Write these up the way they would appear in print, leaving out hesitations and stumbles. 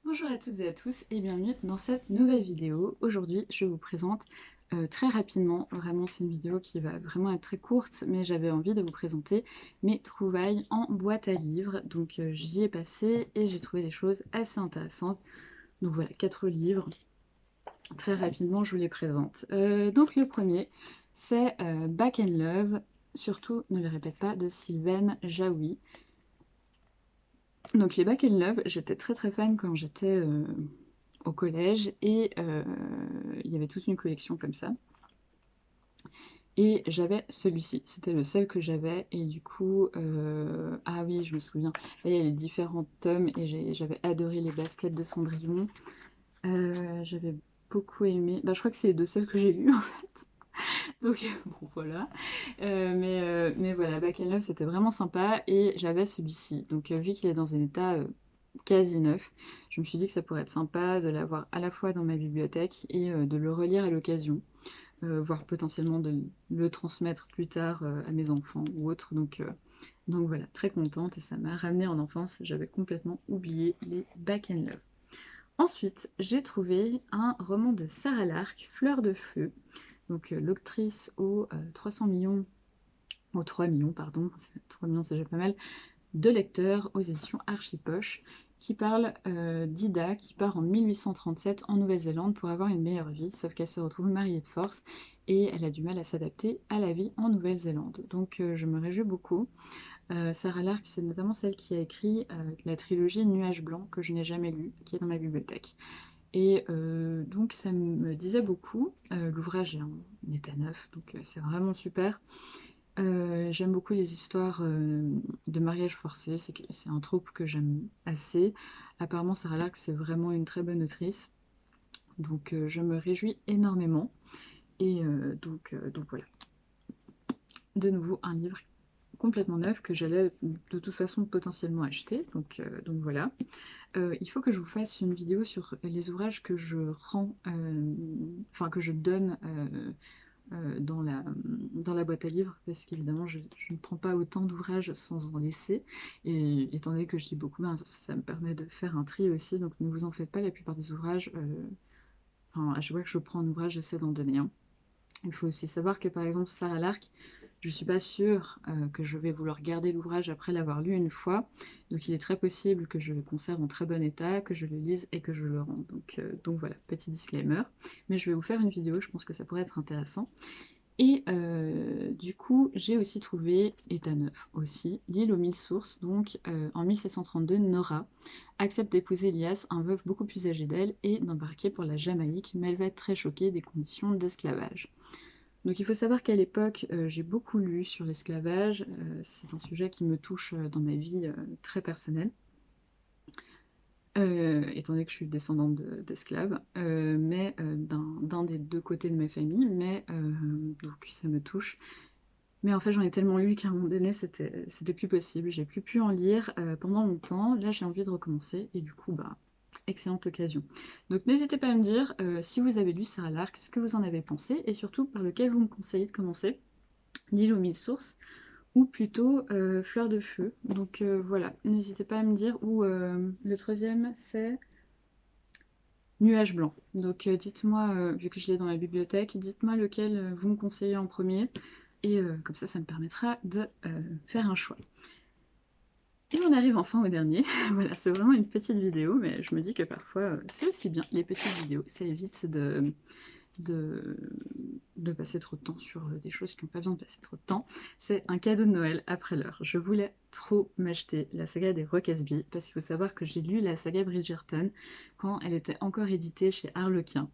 Bonjour à toutes et à tous et bienvenue dans cette nouvelle vidéo. Aujourd'hui, je vous présente très rapidement, vraiment c'est une vidéo qui va vraiment être très courte, mais j'avais envie de vous présenter mes trouvailles en boîte à livres. Donc j'y ai passé et j'ai trouvé des choses assez intéressantes. Donc voilà, 4 livres. Très rapidement, je vous les présente. Donc le premier, c'est Back in Love, surtout ne le répète pas, de Sylvaine Jaoui. Donc les Back in Love, j'étais très fan quand j'étais au collège et il y avait toute une collection comme ça. Et j'avais celui-ci, c'était le seul que j'avais et du coup, ah oui je me souviens, là il y a les différents tomes et j'avais adoré les baskets de Cendrillon. J'avais beaucoup aimé, bah je crois que c'est les deux seuls que j'ai lus en fait. Donc bon voilà, mais voilà, Back in Love c'était vraiment sympa et j'avais celui-ci. Donc vu qu'il est dans un état quasi neuf, je me suis dit que ça pourrait être sympa de l'avoir à la fois dans ma bibliothèque et de le relire à l'occasion, voire potentiellement de le transmettre plus tard à mes enfants ou autres. Donc voilà, très contente et ça m'a ramené en enfance, j'avais complètement oublié les Back in Love. Ensuite, j'ai trouvé un roman de Sarah Lark, Fleur de Feu, donc l'autrice aux 300 millions, aux 3 millions, pardon, 3 millions c'est déjà pas mal, de lecteurs aux éditions Archipoche, qui parle d'Ida qui part en 1837 en Nouvelle-Zélande pour avoir une meilleure vie, sauf qu'elle se retrouve mariée de force et elle a du mal à s'adapter à la vie en Nouvelle-Zélande. Donc je me réjouis beaucoup. Sarah Lark, c'est notamment celle qui a écrit la trilogie Nuages blancs, que je n'ai jamais lue, qui est dans ma bibliothèque. Et donc ça me disait beaucoup. L'ouvrage est en état neuf, donc c'est vraiment super. J'aime beaucoup les histoires de mariage forcé, c'est un trope que j'aime assez. Apparemment Sarah Lark c'est vraiment une très bonne autrice, donc je me réjouis énormément. Et donc voilà, de nouveau un livre complètement neuf que j'allais de toute façon potentiellement acheter, donc voilà. Il faut que je vous fasse une vidéo sur les ouvrages que je rends, enfin que je donne dans la boîte à livres, parce qu'évidemment je ne prends pas autant d'ouvrages sans en laisser, et étant donné que je lis beaucoup, ben, ça me permet de faire un tri aussi, donc ne vous en faites pas, la plupart des ouvrages, enfin, à chaque fois que je prends un ouvrage, j'essaie d'en donner un. Il faut aussi savoir que par exemple Sarah Lark, je ne suis pas sûre que je vais vouloir garder l'ouvrage après l'avoir lu une fois, donc il est très possible que je le conserve en très bon état, que je le lise et que je le rende. Donc voilà, petit disclaimer. Mais je vais vous faire une vidéo, je pense que ça pourrait être intéressant. Et du coup, j'ai aussi trouvé, état neuf aussi, L'île aux mille sources, donc en 1732, Nora accepte d'épouser Elias, un veuf beaucoup plus âgé d'elle, et d'embarquer pour la Jamaïque, mais elle va être très choquée des conditions d'esclavage. Donc il faut savoir qu'à l'époque, j'ai beaucoup lu sur l'esclavage, c'est un sujet qui me touche dans ma vie très personnelle, étant donné que je suis descendante d'esclaves, mais d'un des deux côtés de ma famille, mais donc ça me touche. Mais en fait, j'en ai tellement lu qu'à un moment donné, c'était plus possible. J'ai plus pu en lire pendant longtemps. Là, j'ai envie de recommencer et du coup, bah, excellente occasion. Donc n'hésitez pas à me dire si vous avez lu Sarah Lark, ce que vous en avez pensé et surtout par lequel vous me conseillez de commencer. L'île aux mille sources ou plutôt Fleur de Feu. Donc voilà, n'hésitez pas à me dire. Ou le troisième, c'est Nuages blancs. Donc dites-moi, vu que je l'ai dans la bibliothèque, dites-moi lequel vous me conseillez en premier. Et comme ça me permettra de faire un choix. Et on arrive enfin au dernier. Voilà, c'est vraiment une petite vidéo, mais je me dis que parfois c'est aussi bien, les petites vidéos. Ça évite de, de passer trop de temps sur des choses qui n'ont pas besoin de passer trop de temps. C'est un cadeau de Noël après l'heure. Je voulais trop m'acheter la saga des Rockabilly, parce qu'il faut savoir que j'ai lu la saga Bridgerton quand elle était encore éditée chez Harlequin.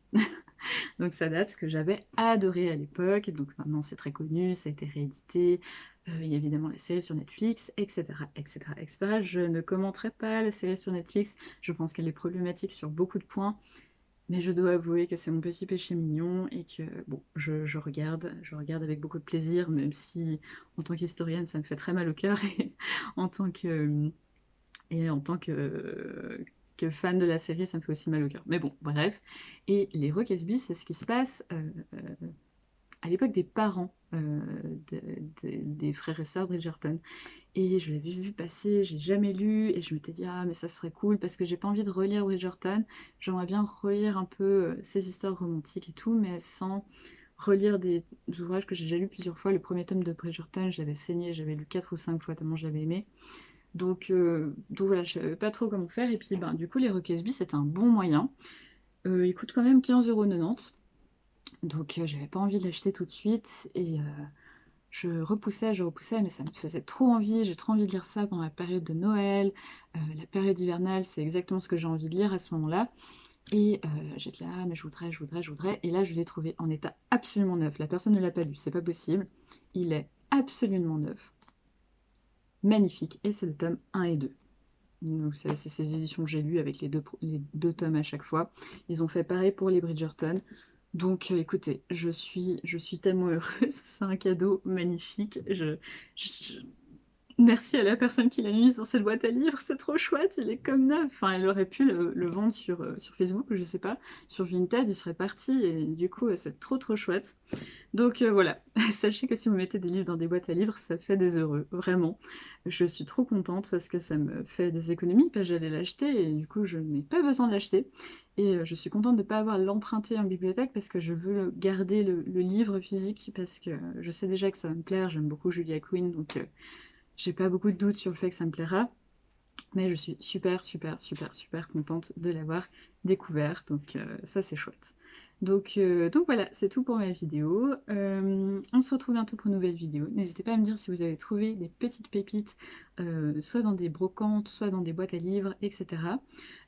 Donc ça date, que j'avais adoré à l'époque, donc maintenant c'est très connu, ça a été réédité, il y a évidemment la série sur Netflix, etc., etc., etc. Je ne commenterai pas la série sur Netflix, je pense qu'elle est problématique sur beaucoup de points, mais je dois avouer que c'est mon petit péché mignon et que, bon, je regarde avec beaucoup de plaisir, même si en tant qu'historienne ça me fait très mal au cœur, en tant que, et en tant que fan de la série, ça me fait aussi mal au cœur. Mais bon, bref. Et les Rockabilly, c'est ce qui se passe à l'époque des parents des frères et sœurs Bridgerton. et je l'avais vu passer, j'ai jamais lu, et je m'étais dit ah mais ça serait cool parce que j'ai pas envie de relire Bridgerton, j'aimerais bien relire un peu ces histoires romantiques et tout, mais sans relire des ouvrages que j'ai déjà lus plusieurs fois. Le premier tome de Bridgerton, je l'avais saigné, j'avais lu 4 ou 5 fois tellement je l'avais aimé. Donc voilà, je savais pas trop comment faire, et puis ben, du coup les Requesby c'est un bon moyen. Il coûte quand même 15,90 €. Donc j'avais pas envie de l'acheter tout de suite, et je repoussais, mais ça me faisait trop envie. J'ai trop envie de lire ça pendant la période de Noël, la période hivernale, c'est exactement ce que j'ai envie de lire à ce moment-là. Et j'étais là, ah, mais je voudrais. Et là, je l'ai trouvé en état absolument neuf. La personne ne l'a pas lu, c'est pas possible. Il est absolument neuf. Magnifique. Et c'est le tome 1 et 2. Donc, c'est ces éditions que j'ai lues avec les deux tomes à chaque fois. Ils ont fait pareil pour les Bridgerton. Donc écoutez, je suis tellement heureuse, c'est un cadeau magnifique. Je- Merci à la personne qui l'a mis dans cette boîte à livres, c'est trop chouette, il est comme neuf. Enfin, elle aurait pu le vendre sur Facebook, je sais pas, sur Vinted, il serait parti, et du coup, c'est trop trop chouette. Donc voilà, sachez que si vous mettez des livres dans des boîtes à livres, ça fait des heureux, vraiment. Je suis trop contente parce que ça me fait des économies, parce que j'allais l'acheter, et du coup, je n'ai pas besoin de l'acheter. Et je suis contente de ne pas avoir à l'emprunter en bibliothèque, parce que je veux garder le livre physique, parce que je sais déjà que ça va me plaire, j'aime beaucoup Julia Quinn, donc j'ai pas beaucoup de doutes sur le fait que ça me plaira. Mais je suis super, super, super, super contente de l'avoir découvert. Donc ça, c'est chouette. Donc voilà, c'est tout pour ma vidéo. On se retrouve bientôt pour une nouvelle vidéo. N'hésitez pas à me dire si vous avez trouvé des petites pépites, soit dans des brocantes, soit dans des boîtes à livres, etc.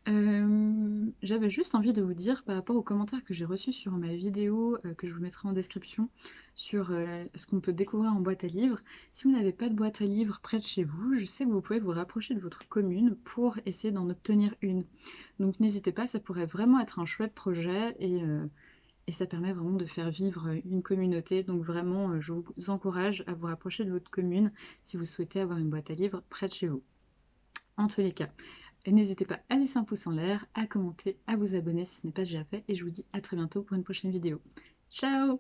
J'avais juste envie de vous dire par rapport aux commentaires que j'ai reçus sur ma vidéo, que je vous mettrai en description, sur ce qu'on peut découvrir en boîte à livres. Si vous n'avez pas de boîte à livres près de chez vous, je sais que vous pouvez vous rapprocher de votre commune pour essayer d'en obtenir une. Donc n'hésitez pas, ça pourrait vraiment être un chouette projet, et ça permet vraiment de faire vivre une communauté. Donc vraiment, je vous encourage à vous rapprocher de votre commune si vous souhaitez avoir une boîte à livres près de chez vous. En tous les cas, n'hésitez pas à laisser un pouce en l'air, à commenter, à vous abonner si ce n'est pas déjà fait, et je vous dis à très bientôt pour une prochaine vidéo. Ciao!